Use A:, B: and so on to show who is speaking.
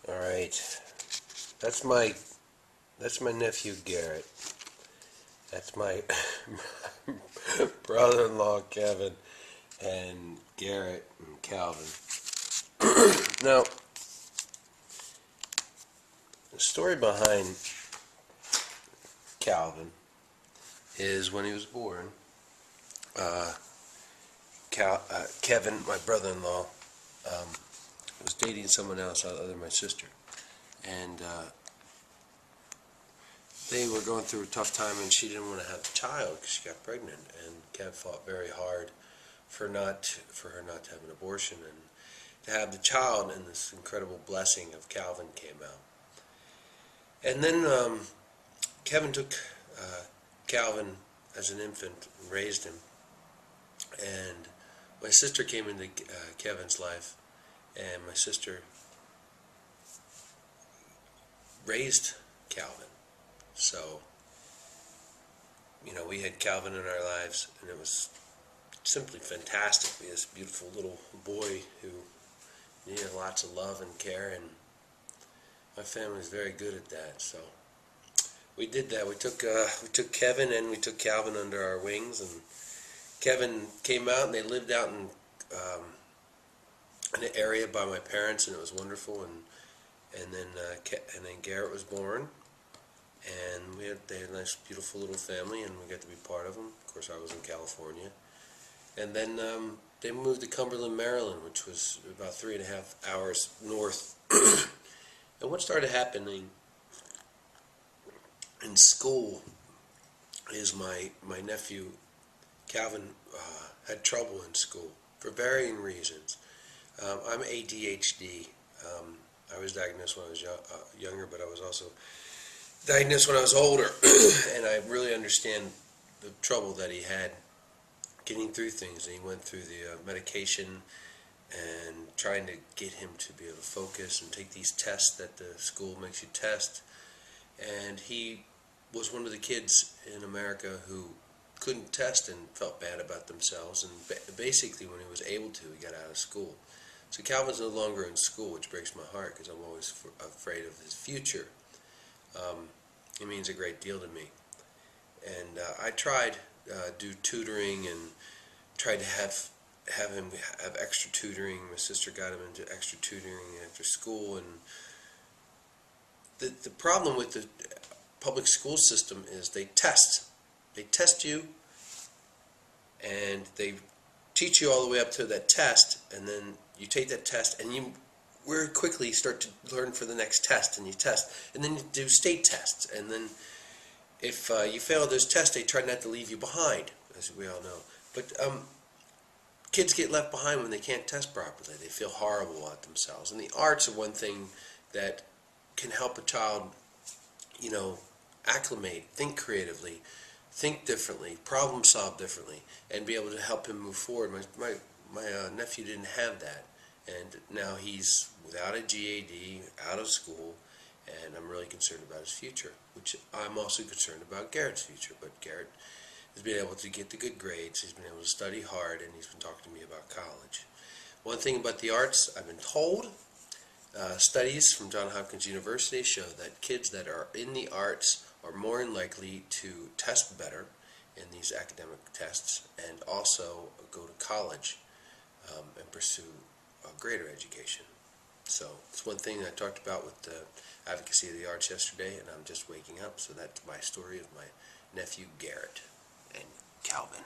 A: All right, that's my nephew Garrett. That's my brother-in-law Kevin and Garrett and Calvin. Now, the story behind Calvin is when he was born. Kevin, my brother-in-law, was dating someone else other than my sister, and they were going through a tough time, and she didn't want to have the child because she got pregnant, and Kev fought very hard for her not to have an abortion and to have the child, and this incredible blessing of Calvin came out. And then Kevin took Calvin as an infant and raised him, and my sister came into Kevin's life, and my sister raised Calvin. So, we had Calvin in our lives, and it was simply fantastic. We had this beautiful little boy who needed lots of love and care, and my family was very good at that. So we did that. We took Kevin and we took Calvin under our wings, and Kevin came out, and they lived out in an area by my parents, and it was wonderful. And then Garrett was born, and they had a nice, beautiful little family, and we got to be part of them. Of course, I was in California, and then they moved to Cumberland, Maryland, which was about 3.5 hours north. And what started happening in school is my nephew Calvin had trouble in school for varying reasons. I'm ADHD. I was diagnosed when I was younger, but I was also diagnosed when I was older, and I really understand the trouble that he had getting through things. And he went through the medication and trying to get him to be able to focus and take these tests that the school makes you test. And he was one of the kids in America who couldn't test and felt bad about themselves, and basically when he was able to, he got out of school. So Calvin's no longer in school, which breaks my heart because I'm always afraid of his future. It means a great deal to me. And I tried do tutoring and tried to have him have extra tutoring. My sister got him into extra tutoring after school, and the problem with the public school system is they test. They test you, and they teach you all the way up to that test, and then you take that test, and you very quickly start to learn for the next test, and you test, and then you do state tests, and then if you fail those tests, they try not to leave you behind, as we all know. But kids get left behind when they can't test properly. They feel horrible about themselves, and the arts are one thing that can help a child, acclimate, think creatively, think differently, problem solve differently, and be able to help him move forward. My nephew didn't have that, and now he's without a GAD, out of school, and I'm really concerned about his future, which I'm also concerned about Garrett's future. But Garrett has been able to get the good grades, he's been able to study hard, and he's been talking to me about college. One thing about the arts, I've been told, studies from Johns Hopkins University show that kids that are in the arts are more likely to test better in these academic tests and also go to college and pursue a greater education. So it's one thing I talked about with the advocacy of the arts yesterday, and I'm just waking up. So that's my story of my nephew Garrett and Calvin.